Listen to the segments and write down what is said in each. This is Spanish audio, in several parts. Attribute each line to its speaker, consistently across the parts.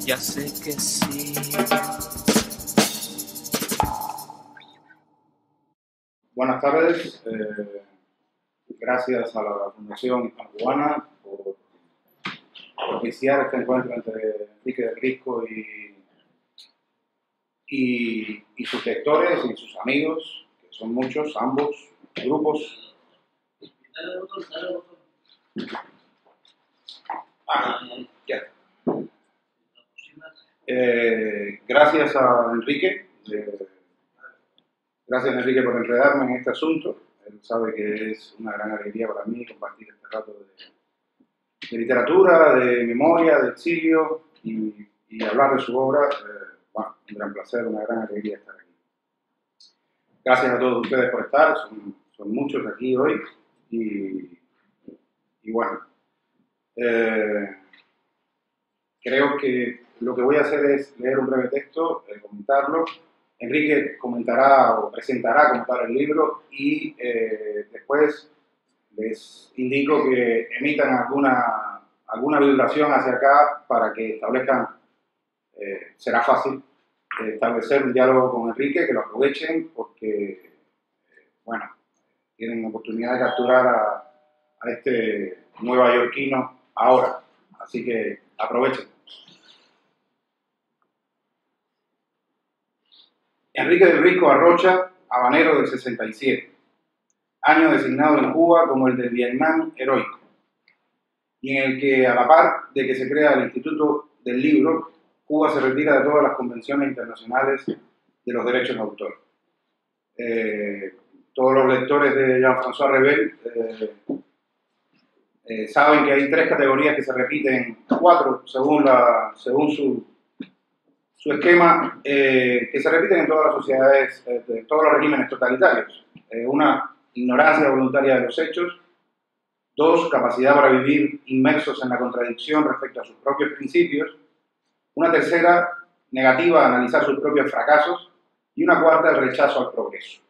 Speaker 1: ya sé que sí.
Speaker 2: Buenas tardes. Gracias a la Fundación Hispano-Cubana por propiciar este encuentro entre Enrique del Risco y sus lectores y sus amigos, que son muchos, ambos grupos. Gracias a Enrique. Gracias, Enrique, por enredarme en este asunto. Él sabe que es una gran alegría para mí compartir este rato de literatura, de memoria, de exilio y hablar de su obra. Bueno, un gran placer, una gran alegría estar aquí. Gracias a todos ustedes por estar, son muchos aquí hoy. Y bueno, creo que lo que voy a hacer es leer un breve texto, comentarlo. Enrique comentará o presentará como tal el libro y después les indico que emitan alguna vibración hacia acá para que establezcan, será fácil establecer un diálogo con Enrique, que lo aprovechen porque, bueno, tienen oportunidad de capturar a este nuevayorquino ahora, así que aprovechen. Enrique del Risco Arrocha, habanero del 67, año designado en Cuba como el del Vietnam heroico, y en el que, a la par de que se crea el Instituto del Libro, Cuba se retira de todas las convenciones internacionales de los derechos de autor. Todos los lectores de Jean-François Revel saben que hay tres categorías que se repiten, cuatro, según su esquema, que se repiten en todas las sociedades, de todos los regímenes totalitarios. Una, ignorancia voluntaria de los hechos. Dos, capacidad para vivir inmersos en la contradicción respecto a sus propios principios. Una tercera, negativa a analizar sus propios fracasos. Y una cuarta, el rechazo al progreso.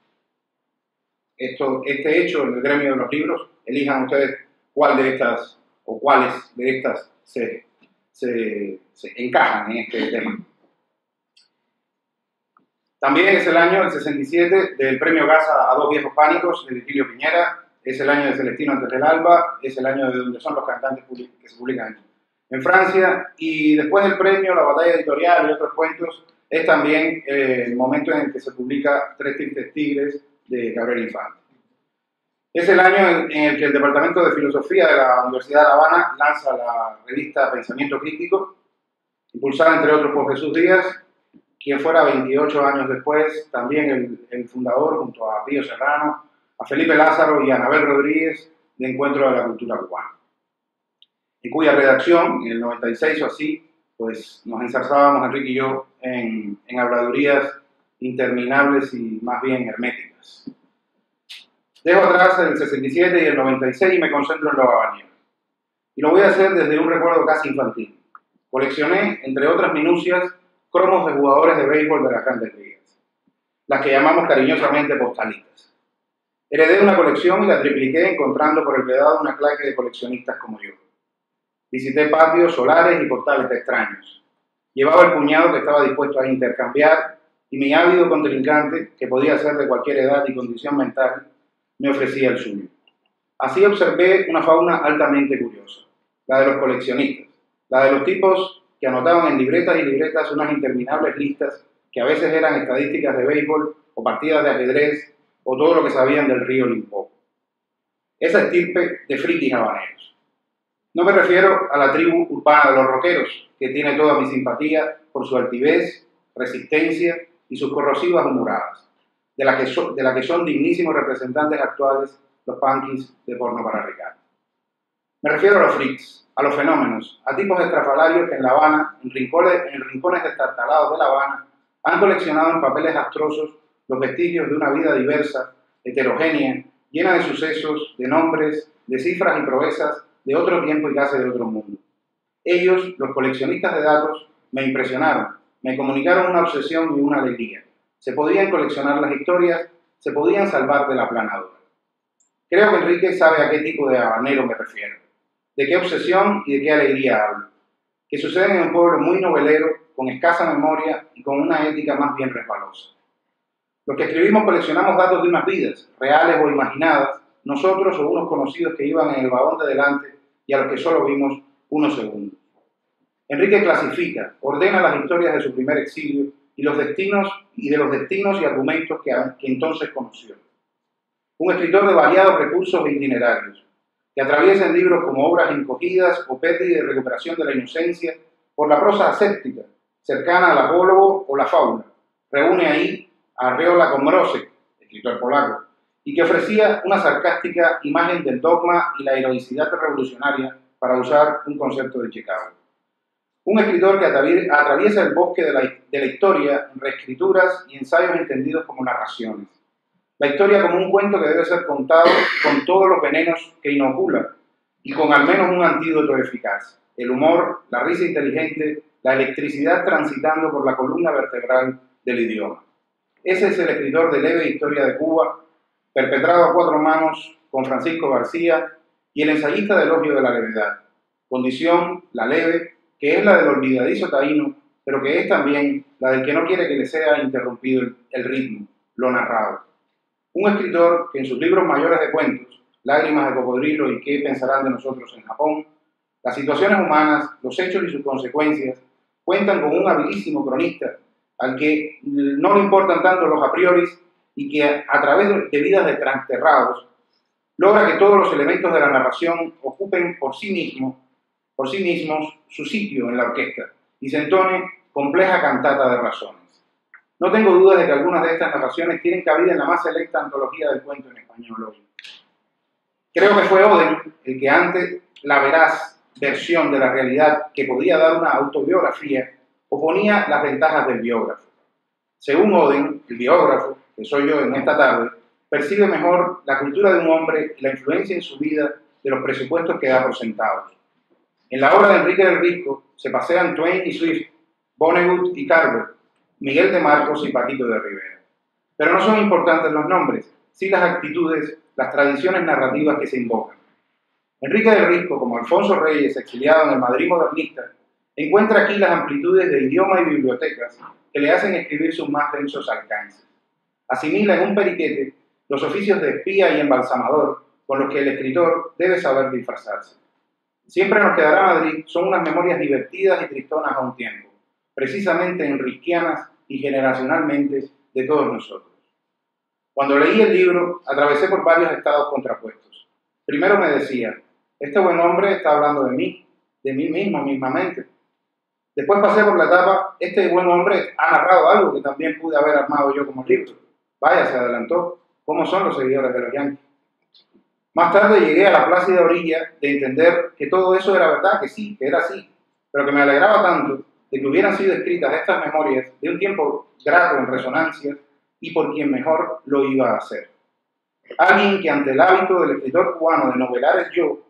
Speaker 2: Este hecho en el gremio de los libros, elijan ustedes cuál de estas o cuáles de estas se encajan en este tema. También es el año del 67 del premio Gaza a dos viejos pánicos de Virgilio Piñera, es el año de Celestino antes del alba, es el año de Donde son los cantantes que se publican en Francia, y después del premio, la batalla editorial y otros cuentos, es también el momento en el que se publica Tres tristes tigres de Gabriel Infante. Es el año en el que el Departamento de Filosofía de la Universidad de La Habana lanza la revista Pensamiento Crítico, impulsada entre otros por Jesús Díaz, quien fuera 28 años después también el fundador, junto a Pío Serrano, a Felipe Lázaro y a Anabel Rodríguez, de Encuentro de la Cultura Cubana, en cuya redacción, en el 96 o así, pues nos enzarzábamos Enrique y yo en habladurías interminables y más bien herméticas. Dejo atrás el 67 y el 96 y me concentro en lo habanero. Y lo voy a hacer desde un recuerdo casi infantil. Coleccioné, entre otras minucias, cromos de jugadores de béisbol de las grandes ligas, las que llamamos cariñosamente postalitas. Heredé una colección y la tripliqué encontrando por el vedado una clase de coleccionistas como yo. Visité patios, solares y portales extraños. Llevaba el puñado que estaba dispuesto a intercambiar y mi ávido contrincante, que podía ser de cualquier edad y condición mental, me ofrecía el suyo. Así observé una fauna altamente curiosa, la de los coleccionistas, la de los tipos que anotaban en libretas y libretas unas interminables listas que a veces eran estadísticas de béisbol o partidas de ajedrez o todo lo que sabían del río Limpopo. Esa estirpe de frikis habaneros. No me refiero a la tribu urbana de los rockeros, que tiene toda mi simpatía por su altivez, resistencia y sus corrosivas humoradas, de la que son dignísimos representantes actuales los punkis de porno para Ricardo. Me refiero a los freaks, a los fenómenos, a tipos estrafalarios que en La Habana, en rincones destartalados de La Habana, han coleccionado en papeles astrosos los vestigios de una vida diversa, heterogénea, llena de sucesos, de nombres, de cifras y proezas de otro tiempo y casi de otro mundo. Ellos, los coleccionistas de datos, me impresionaron, me comunicaron una obsesión y una alegría. Se podían coleccionar las historias, se podían salvar de la aplanadora. Creo que Enrique sabe a qué tipo de habanero me refiero, de qué obsesión y de qué alegría hablo. que suceden en un pueblo muy novelero, con escasa memoria y con una ética más bien resbalosa. Los que escribimos coleccionamos datos de unas vidas, reales o imaginadas, nosotros o unos conocidos que iban en el vagón de delante y a los que solo vimos unos segundos. Enrique clasifica, ordena las historias de su primer exilio y de los destinos y argumentos que entonces conoció. Un escritor de variados recursos e itinerarios, que atraviesa en libros como Obras encogidas o Pérdida y recuperación de la inocencia por la prosa aséptica, cercana al apólogo o la fábula. Reúne ahí a Arreola con Mrozek, escritor polaco, y que ofrecía una sarcástica imagen del dogma y la heroicidad revolucionaria, para usar un concepto de Chicago. Un escritor que atraviesa el bosque de la historia en reescrituras y ensayos entendidos como narraciones. La historia como un cuento que debe ser contado con todos los venenos que inocula y con al menos un antídoto eficaz: el humor, la risa inteligente, la electricidad transitando por la columna vertebral del idioma. Ese es el escritor de Leve Historia de Cuba, perpetrado a cuatro manos con Francisco García, y el ensayista de Elogio de la levedad, condición, la leve, que es la del olvidadizo taíno, pero que es también la del que no quiere que le sea interrumpido el ritmo, lo narrado. Un escritor que en sus libros mayores de cuentos, Lágrimas de cocodrilo y ¿Qué pensarán de nosotros en Japón?, las situaciones humanas, los hechos y sus consecuencias, cuentan con un habilísimo cronista al que no le importan tanto los a priori y que a través de vidas de transterrados logra que todos los elementos de la narración ocupen por sí mismos su sitio en la orquesta y se entone compleja cantata de razones. No tengo dudas de que algunas de estas narraciones tienen cabida en la más selecta antología del cuento en español hoy. Creo que fue Oden el que, ante la veraz versión de la realidad que podía dar una autobiografía, oponía las ventajas del biógrafo. Según Oden, el biógrafo, que soy yo en esta tarde, percibe mejor la cultura de un hombre y la influencia en su vida de los presupuestos que da por sentados. En la obra de Enrique del Risco se pasean Twain y Swift, Vonnegut y Carver, Miguel de Marcos y Paquito de Rivera. Pero no son importantes los nombres, sí las actitudes, las tradiciones narrativas que se invocan. Enrique del Risco, como Alfonso Reyes, exiliado en el Madrid modernista, encuentra aquí las amplitudes de idioma y bibliotecas que le hacen escribir sus más densos alcances. Asimila en un periquete los oficios de espía y embalsamador con los que el escritor debe saber disfrazarse. Siempre nos quedará Madrid son unas memorias divertidas y tristonas a un tiempo, precisamente enriquianas y generacionalmente de todos nosotros. Cuando leí el libro, atravesé por varios estados contrapuestos. Primero me decía, este buen hombre está hablando de mí mismo, mismamente. Después pasé por la etapa, este buen hombre ha narrado algo que también pude haber armado yo como libro. Vaya, se adelantó. ¿Cómo son los seguidores de los Yankees? Más tarde llegué a la plácida orilla de entender que todo eso era verdad, que sí, que era así, pero que me alegraba tanto de que hubieran sido escritas estas memorias de un tiempo grato en resonancias y por quien mejor lo iba a hacer. Alguien que ante el hábito del escritor cubano de novelar el yo,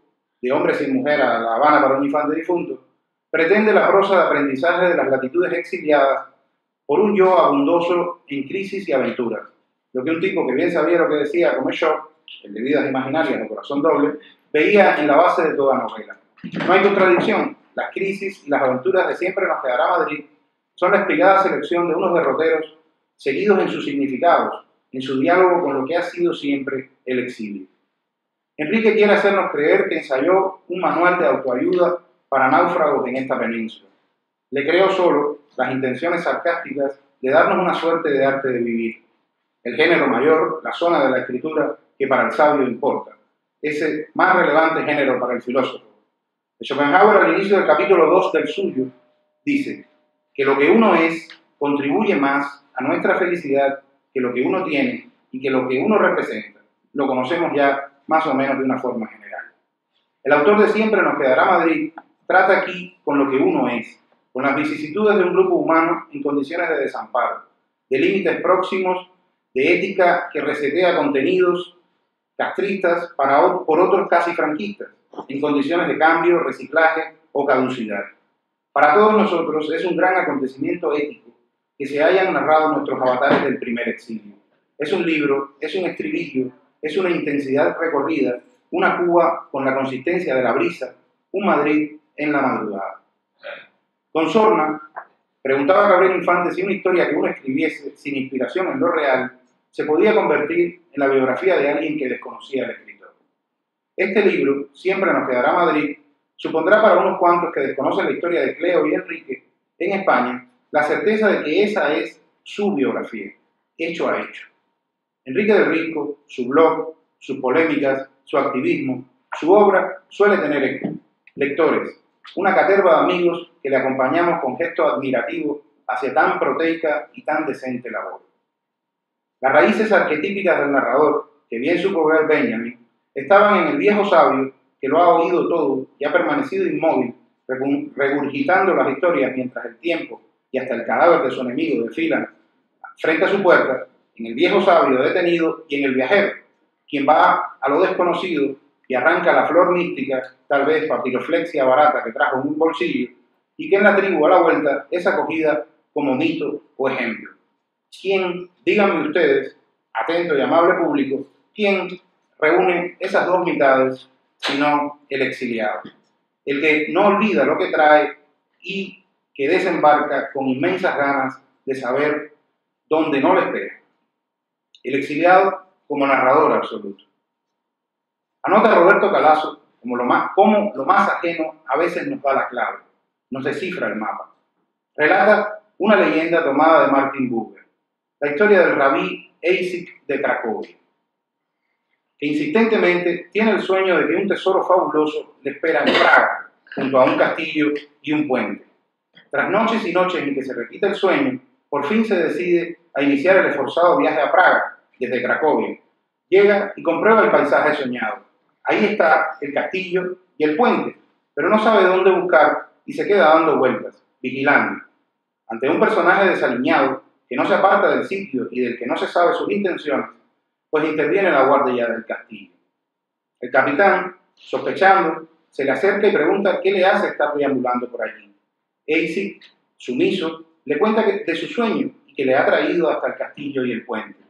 Speaker 2: de hombre sin mujer a La Habana para un infante difunto, pretende la prosa de aprendizaje de las latitudes exiliadas por un yo abundoso en crisis y aventuras. Lo que un tipo que bien sabía lo que decía, como yo, el de Vidas Imaginarias o Corazón Doble, veía en la base de toda novela. No hay contradicción. Las crisis y las aventuras de Siempre nos quedará Madrid son la espigada selección de unos derroteros seguidos en sus significados, en su diálogo con lo que ha sido siempre el exilio. Enrique quiere hacernos creer que ensayó un manual de autoayuda para náufragos en esta península. Le creo solo las intenciones sarcásticas de darnos una suerte de arte de vivir. El género mayor, la zona de la escritura que para el sabio importa, ese más relevante género para el filósofo. Schopenhauer, al inicio del capítulo 2 del suyo, dice que lo que uno es contribuye más a nuestra felicidad que lo que uno tiene y que lo que uno representa. Lo conocemos ya más o menos de una forma general. El autor de Siempre nos quedará Madrid trata aquí con lo que uno es, con las vicisitudes de un grupo humano en condiciones de desamparo, de límites próximos, de ética que resetea contenidos castristas por otros casi franquistas, en condiciones de cambio, reciclaje o caducidad. Para todos nosotros es un gran acontecimiento ético que se hayan narrado nuestros avatares del primer exilio. Es un libro, es un estribillo, es una intensidad recorrida, una Cuba con la consistencia de la brisa, un Madrid en la madrugada. Don Sorna preguntaba a Gabriel Infante si una historia que uno escribiese sin inspiración en lo real se podía convertir en la biografía de alguien que desconocía al escritor. Este libro, Siempre nos quedará Madrid, supondrá para unos cuantos que desconocen la historia de Cleo y Enrique en España la certeza de que esa es su biografía, hecho a hecho. Enrique del Risco, su blog, sus polémicas, su activismo, su obra suele tener lectores, una caterva de amigos que le acompañamos con gesto admirativo hacia tan proteica y tan decente labor. Las raíces arquetípicas del narrador, que bien supo ver Benjamin, estaban en el viejo sabio que lo ha oído todo y ha permanecido inmóvil, regurgitando las historias mientras el tiempo y hasta el cadáver de su enemigo desfilan frente a su puerta, en el viejo sabio detenido y en el viajero, quien va a lo desconocido y arranca la flor mística, tal vez papiroflexia barata que trajo en un bolsillo, y que en la tribu a la vuelta es acogida como mito o ejemplo. ¿Quién, díganme ustedes, atento y amable público, quién reúne esas dos mitades, sino el exiliado? El que no olvida lo que trae y que desembarca con inmensas ganas de saber dónde no le espera. El exiliado como narrador absoluto. Anota Roberto Calazo como lo más ajeno a veces nos da la clave, nos descifra el mapa. Relata una leyenda tomada de Martin Buber, la historia del rabí Eisik de Cracovia, que insistentemente tiene el sueño de que un tesoro fabuloso le espera en Praga, junto a un castillo y un puente. Tras noches y noches en que se repite el sueño, por fin se decide a iniciar el esforzado viaje a Praga, desde Cracovia. Llega y comprueba el paisaje soñado. Ahí está el castillo y el puente, pero no sabe dónde buscar y se queda dando vueltas, vigilando. Ante un personaje desaliñado que no se aparta del sitio y del que no se sabe sus intenciones, pues interviene la guardia del castillo. El capitán, sospechando, se le acerca y pregunta qué le hace estar deambulando por allí. Eisik, sumiso, le cuenta de su sueño y que le ha traído hasta el castillo y el puente.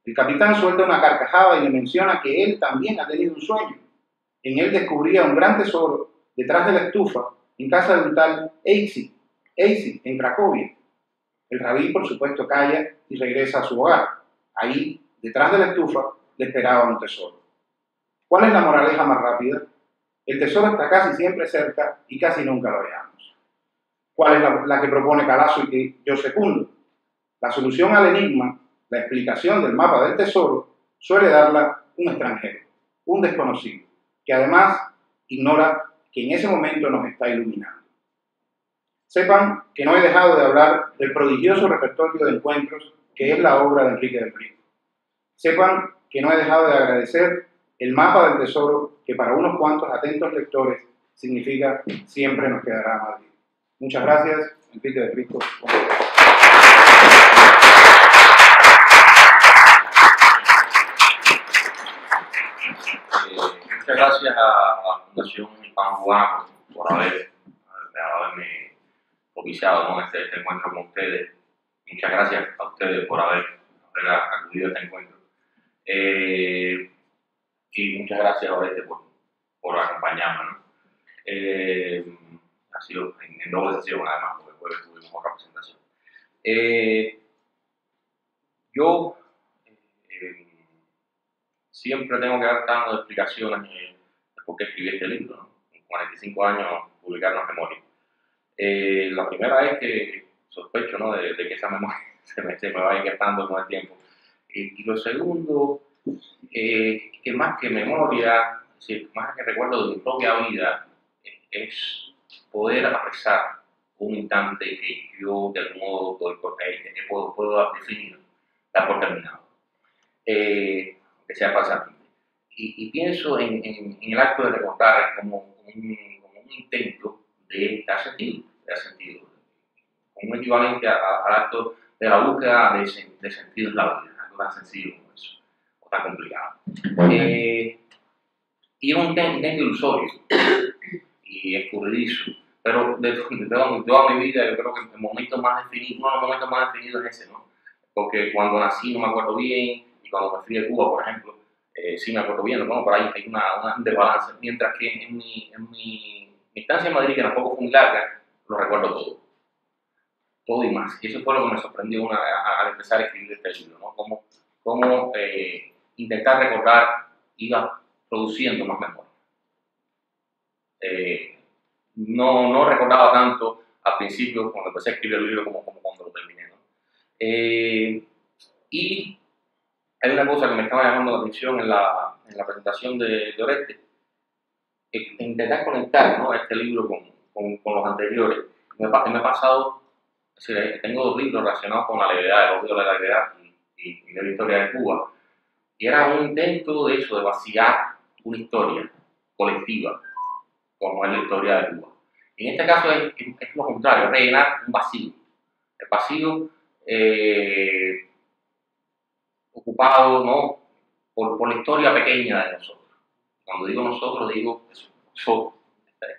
Speaker 2: El capitán suelta una carcajada y le menciona que él también ha tenido un sueño. En él descubría un gran tesoro detrás de la estufa, en casa de un tal Eisik, en Cracovia. El rabí, por supuesto, calla y regresa a su hogar. Ahí, detrás de la estufa, le esperaba un tesoro. ¿Cuál es la moraleja más rápida? El tesoro está casi siempre cerca y casi nunca lo hallamos. ¿Cuál es la que propone Calazo y que yo secundo? La solución al enigma, la explicación del mapa del tesoro, suele darla un extranjero, un desconocido, que además ignora que en ese momento nos está iluminando. Sepan que no he dejado de hablar del prodigioso repertorio de encuentros que es la obra de Enrique del Risco. Sepan que no he dejado de agradecer el mapa del tesoro que para unos cuantos atentos lectores significa Siempre nos quedará Madrid. Muchas gracias, Enrique del Risco.
Speaker 1: Muchas gracias a la Fundación Pan Juan por haberme propiciado, ¿no?, este encuentro con ustedes. Muchas gracias a ustedes por haber acudido a este encuentro. Y muchas gracias a Oreste por acompañarnos, ¿no? Ha sido en doble sesión, además, porque después tuvimos otra presentación. Yo siempre tengo que dar dando explicaciones de por qué escribí este libro, ¿no? En 45 años publicar una memoria. La primera es que sospecho, ¿no?, de que esa memoria se me va a ir gastando con el tiempo. Y lo segundo, que más que memoria, es decir, más que recuerdo de mi propia vida, es poder apreciar un instante que yo de algún modo puedo definir, dar por terminado, que sea falsamente. Y pienso en el acto de recordar como un intento de dar sentido, como un equivalente al acto de la búsqueda de sentido en la vida, algo tan sencillo como eso, o tan complicado. Y es un intento ilusorio y escurridizo, pero de toda mi vida yo creo que uno de los momentos más definidos es ese, ¿no? Porque cuando nací no me acuerdo bien, y cuando me fui de Cuba, por ejemplo, sí me acuerdo bien, ¿no? Por ahí hay una desbalance, mientras que en mi estancia en Madrid, que tampoco fue muy larga, lo recuerdo todo. todo y más. Y eso fue lo que me sorprendió al empezar a escribir este libro, ¿no? Cómo intentar recordar iba produciendo más memoria. No recordaba tanto al principio cuando empecé a escribir el libro como cuando lo terminé, ¿no? Y hay una cosa que me estaba llamando la atención en la presentación de Oreste, intentar conectar, ¿no?, este libro con los anteriores. Me ha pasado, es decir, tengo dos libros relacionados con la levedad, el odio de la levedad y de la historia de Cuba, y era un intento de eso, de vaciar una historia colectiva, como es la historia de Cuba. Y en este caso es lo contrario, rellenar un vacío. El vacío ocupado, ¿no?, por la historia pequeña de nosotros. Cuando digo nosotros, digo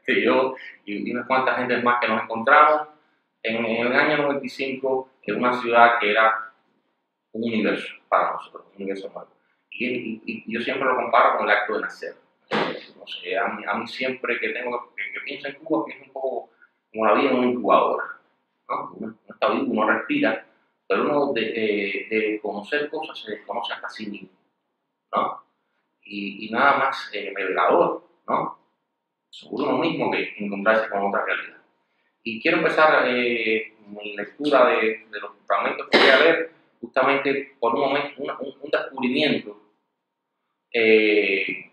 Speaker 1: yo y unas cuantas gentes más que nos encontramos en el año 95 en una ciudad que era un universo para nosotros, un universo nuevo. Y yo siempre lo comparo con el acto de nacer. No sé, a mí siempre que pienso en Cuba, pienso un poco como la vida en una incubadora, ¿no? Uno está vivo, uno respira, pero uno de conocer cosas se desconoce hasta sí mismo, ¿no? Y nada más revelador, ¿no?, sobre uno mismo que encontrarse con otra realidad. Y quiero empezar mi lectura de los fragmentos que voy a leer justamente por un momento, un descubrimiento de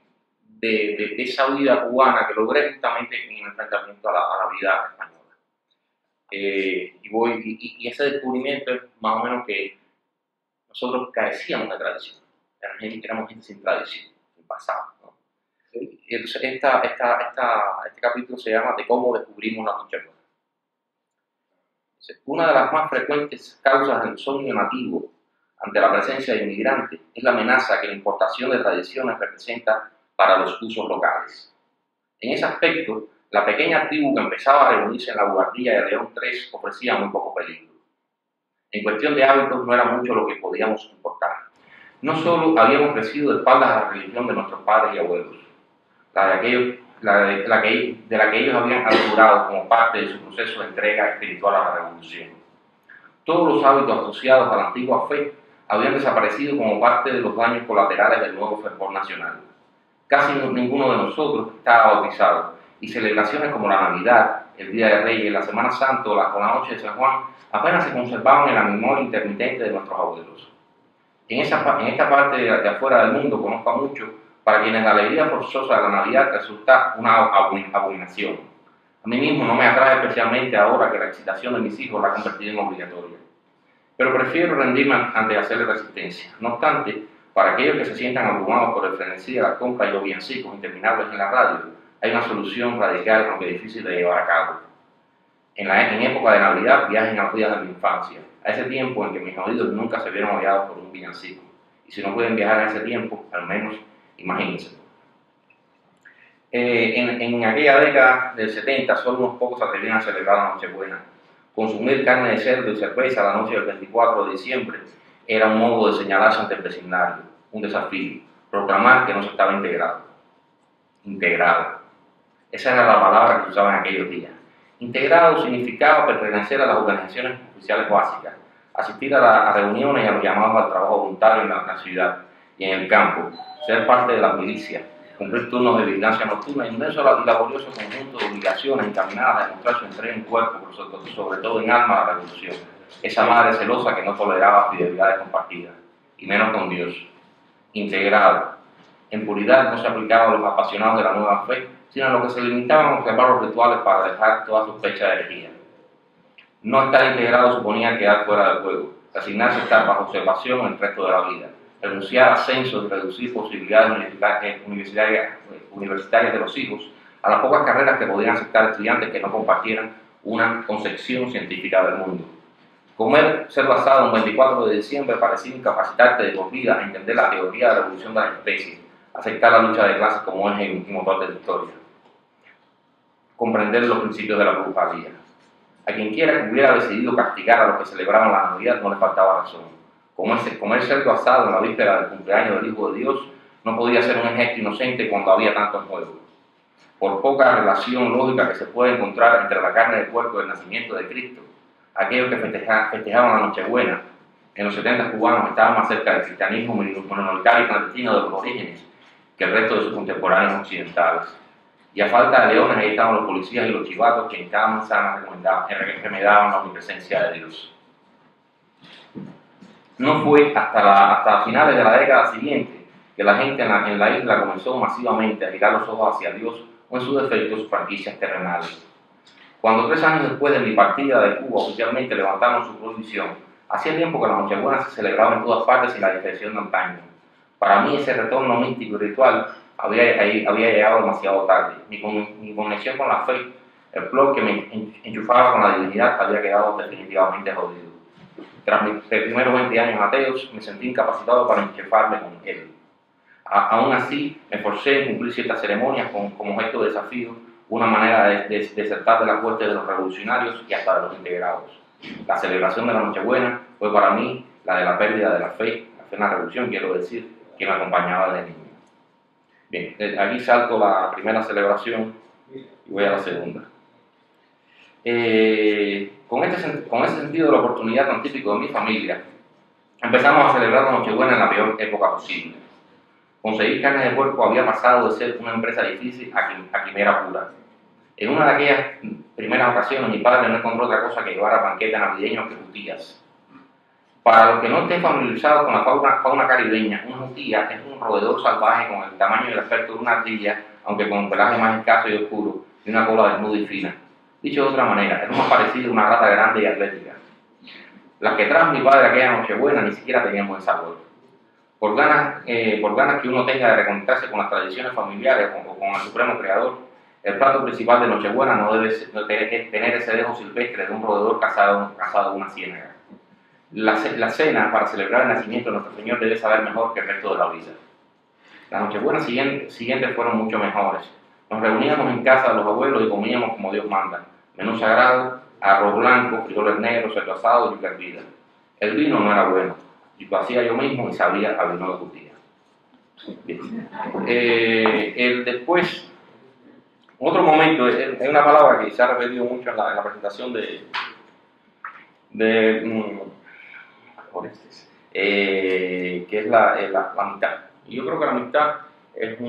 Speaker 1: esa vida cubana que logré justamente en el enfrentamiento a la vida española. Y ese descubrimiento es más o menos que nosotros carecíamos de tradición, éramos gente sin tradición, sin pasado, ¿no? Entonces, este capítulo se llama De cómo descubrimos la Concha. Una de las más frecuentes causas del insomnio nativo ante la presencia de inmigrantes es la amenaza que la importación de tradiciones representa para los usos locales. En ese aspecto, la pequeña tribu que empezaba a reunirse en la Buhardilla de León III ofrecía muy poco peligro. En cuestión de hábitos no era mucho lo que podíamos importar. No solo habíamos crecido de espaldas a la religión de nuestros padres y abuelos, de la que ellos habían asegurado como parte de su proceso de entrega espiritual a la revolución. Todos los hábitos asociados a la antigua fe habían desaparecido como parte de los daños colaterales del nuevo fervor nacional. Casi ninguno de nosotros estaba bautizado, y celebraciones como la Navidad, el Día de Reyes, la Semana Santa o la Noche de San Juan apenas se conservaban en la memoria intermitente de nuestros abuelos. En esta parte de afuera del mundo conozco a muchos para quienes la alegría forzosa de la Navidad resulta una abominación. A mí mismo no me atrae especialmente ahora que la excitación de mis hijos la ha convertido en obligatoria. Pero prefiero rendirme ante hacerle resistencia. No obstante, para aquellos que se sientan abrumados por el frenesí de la compra y los villancicos interminables en la radio, hay una solución radical, aunque difícil de llevar a cabo. En época de Navidad viajen a los días de mi infancia, a ese tiempo en que mis oídos nunca se vieron hollados por un villancico. Y si no pueden viajar a ese tiempo, al menos imagínense. En aquella década del 70, solo unos pocos se atrevían a celebrar la Nochebuena. Consumir carne de cerdo y cerveza la noche del 24 de diciembre era un modo de señalarse ante el vecindario, un desafío, proclamar que no se estaba integrado. Integrado. Esa era la palabra que se usaba en aquellos días. Integrado significaba pertenecer a las organizaciones oficiales básicas, asistir a reuniones y a los llamados al trabajo voluntario en la ciudad y en el campo, ser parte de la milicia, cumplir turnos de vigilancia nocturna y un inmenso y laborioso conjunto de obligaciones encaminadas a demostrar su entrega en cuerpo, pero sobre todo en alma a la revolución. Esa madre celosa que no toleraba fidelidades compartidas, y menos con Dios. Integrado. En puridad no se aplicaba a los apasionados de la nueva fe, sino a los que se limitaban a observar los rituales para dejar toda sospecha de herejía. No estar integrado suponía quedar fuera del juego, resignarse a estar bajo observación el resto de la vida, renunciar a ascensos y reducir posibilidades universitarias de los hijos a las pocas carreras que podían aceptar estudiantes que no compartieran una concepción científica del mundo. Ser basado en 24 de diciembre parecía incapacitarte de por vida a entender la teoría de la evolución de las especies, aceptar la lucha de clases como eje y motor de la historia, comprender los principios de la brujería. A quien quiera que hubiera decidido castigar a los que celebraban la Navidad no le faltaba razón. Comer cerdo asado en la víspera del cumpleaños del Hijo de Dios no podía ser un gesto inocente cuando había tanto en juego. Por poca relación lógica que se puede encontrar entre la carne del cuerpo y el nacimiento de Cristo, aquellos que festejaban la Nochebuena en los 70 cubanos estaban más cerca del cristianismo minoritario y clandestino de los orígenes que el resto de sus contemporáneos occidentales. Y a falta de leones, ahí estaban los policías y los chivatos que en cada manzana remedaban la omnipresencia de Dios. No fue hasta finales de la década siguiente que la gente en la isla comenzó masivamente a girar los ojos hacia Dios o en su defecto sus franquicias terrenales. Cuando 3 años después de mi partida de Cuba oficialmente levantaron su prohibición, hacía tiempo que la Nochebuena se celebraba en todas partes sin la discreción de antaño. Para mí ese retorno místico y ritual había llegado demasiado tarde. Mi conexión con la fe, el plug que me enchufaba con la divinidad, había quedado definitivamente jodido. Tras mis primeros 20 años ateos, me sentí incapacitado para enchufarme con él. Aún así, me forcé a cumplir ciertas ceremonias como gesto de desafío, una manera de desertar de la corte de los revolucionarios y hasta de los integrados. La celebración de la Nochebuena fue para mí la de la pérdida de la fe en la revolución, quiero decir, que me acompañaba desde niño. Bien, aquí salto la primera celebración y voy a la segunda. Con ese sentido de la oportunidad tan típico de mi familia, empezamos a celebrar la Nochebuena en la peor época posible. Conseguir carne de puerco había pasado de ser una empresa difícil a quimera pura. En una de aquellas primeras ocasiones, mi padre no encontró otra cosa que llevar a banquete navideño que justillas. Para los que no estén familiarizados con la fauna caribeña, una justilla es un roedor salvaje con el tamaño y el aspecto de una ardilla, aunque con un pelaje más escaso y oscuro, y una cola desnuda y fina. Dicho de otra manera, es lo más parecido a una rata grande y atlética. Las que trajo mi padre aquella Nochebuena ni siquiera tenían buen sabor. Por ganas que uno tenga de reconectarse con las tradiciones familiares o con el Supremo Creador, el plato principal de Nochebuena no debe tener ese dejo silvestre de un roedor cazado en una ciénaga. La cena para celebrar el nacimiento de nuestro Señor debe saber mejor que el resto de la vida. Las Nochebuenas siguientes fueron mucho mejores. Nos reuníamos en casa de los abuelos y comíamos como Dios manda. Menú sagrado, arroz blanco, frijoles negros, cerdo asado y yuca hervida. El vino no era bueno. Y lo hacía yo mismo y sabía a vino de justilla. Después, otro momento, es una palabra que se ha repetido mucho en la presentación que es la amistad. Y yo creo que la amistad es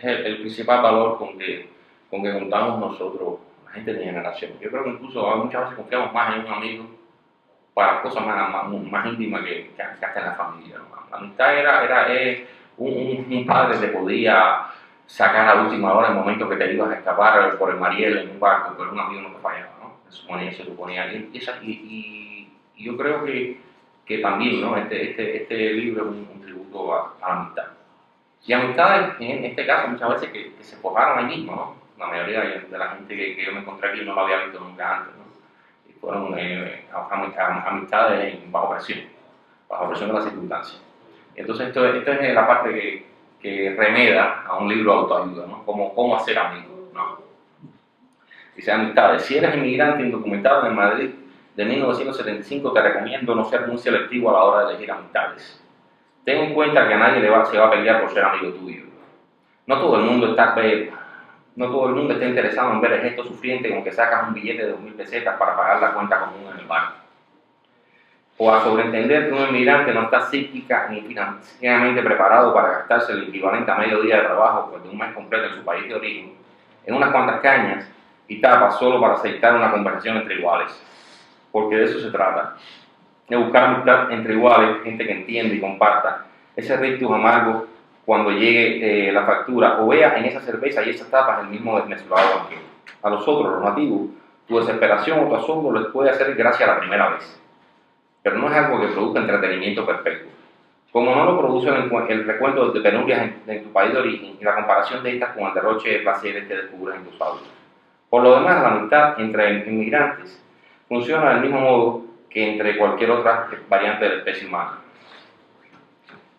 Speaker 1: el principal valor con que contamos nosotros, la gente de mi generación. Yo creo que incluso muchas veces confiamos más en un amigo para cosas más íntimas que hasta en la familia, ¿no? La amistad es un padre te podía sacar a última hora en el momento que te ibas a escapar por el Mariel en un barco, pero un amigo no te fallaba, ¿no? Se suponía. Y yo creo que también, ¿no? Este libro es un tributo a la amistad. Y amistades, en este caso, muchas veces que se forjaron ahí mismo, ¿no? La mayoría de la gente que yo me encontré aquí no lo había visto nunca antes, ¿no? Y fueron amistades bajo presión de las circunstancias. Entonces, esto es la parte que remeda a un libro de autoayuda, ¿no? Cómo hacer amigos, ¿no? Dice, amistades. Si eres inmigrante indocumentado en Madrid de 1975, te recomiendo no ser muy selectivo a la hora de elegir amistades. Ten en cuenta que a nadie se va a pelear por ser amigo tuyo. No todo el mundo está interesado en ver el gesto sufriente con que sacas un billete de 2.000 pesetas para pagar la cuenta común en el banco. O a sobreentender que un inmigrante no está psíquica ni financieramente preparado para gastarse el equivalente a medio día de trabajo pues, de un mes completo en su país de origen, en unas cuantas cañas y tapas solo para aceitar una conversación entre iguales. Porque de eso se trata. De buscar amistad entre iguales, gente que entiende y comparta ese rictus amargo cuando llegue la factura o vea en esa cerveza y esas tapas el mismo desmesurado banquete. A los otros, los nativos, tu desesperación o tu asombro les puede hacer gracia la primera vez, pero no es algo que produzca entretenimiento perfecto. Como no lo produce el recuento de penurias en tu país de origen y la comparación de estas con el derroche de placeres que descubres en tus audios. Por lo demás, la amistad entre inmigrantes funciona del mismo modo que entre cualquier otra variante de la especie humana.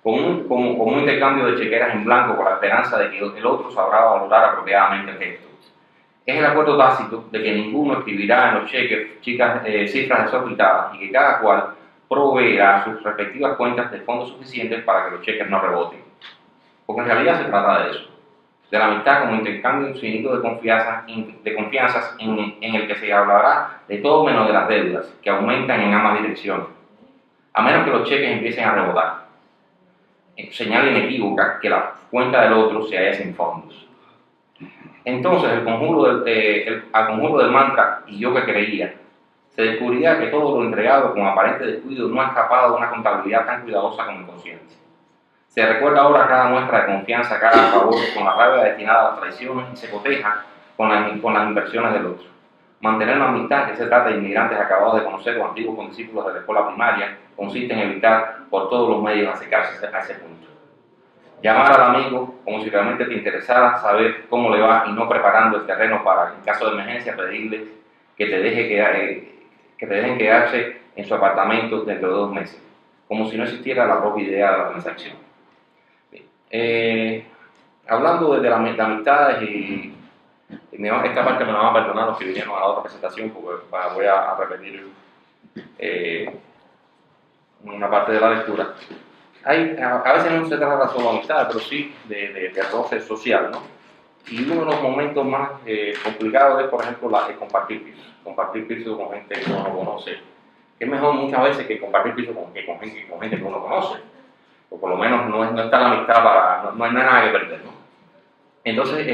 Speaker 1: Como un intercambio de chequeras en blanco con la esperanza de que el otro sabrá valorar apropiadamente el gesto. Es el acuerdo tácito de que ninguno escribirá en los cheques cifras desorbitadas y que cada cual proveerá sus respectivas cuentas de fondos suficientes para que los cheques no reboten. Porque en realidad se trata de eso. de la amistad como intercambio infinito de confianzas en el que se hablará de todo menos de las deudas, que aumentan en ambas direcciones, a menos que los cheques empiecen a rebotar. Señal inequívoca que la cuenta del otro se halla sin fondos. Entonces, al conjuro del mantra "y yo que creía", se descubrirá que todo lo entregado con aparente descuido no ha escapado de una contabilidad tan cuidadosa como inconsciente. Se recuerda ahora cada muestra de confianza, cada favor, con la rabia destinada a las traiciones y se coteja con las inversiones del otro. Mantener una amistad, que se trata de inmigrantes acabados de conocer o antiguos condiscípulos de la escuela primaria, consiste en evitar por todos los medios acercarse a ese punto. Llamar al amigo como si realmente te interesara saber cómo le va y no preparando el terreno para, en caso de emergencia, pedirle que te dejen quedarse en su apartamento dentro de 2 meses, como si no existiera la propia idea de la transacción. Hablando de amistades y esta parte me la van a perdonar los que vinieron a la otra presentación porque voy a repetir una parte de la lectura. A veces no se trata solo de amistades, pero sí de roce social, ¿no? Y uno de los momentos más complicados es, por ejemplo, el compartir piso con gente que uno no conoce. Es mejor muchas veces que compartir piso con gente que uno conoce, o por lo menos no está la amistad no hay nada que perder, ¿no? Entonces,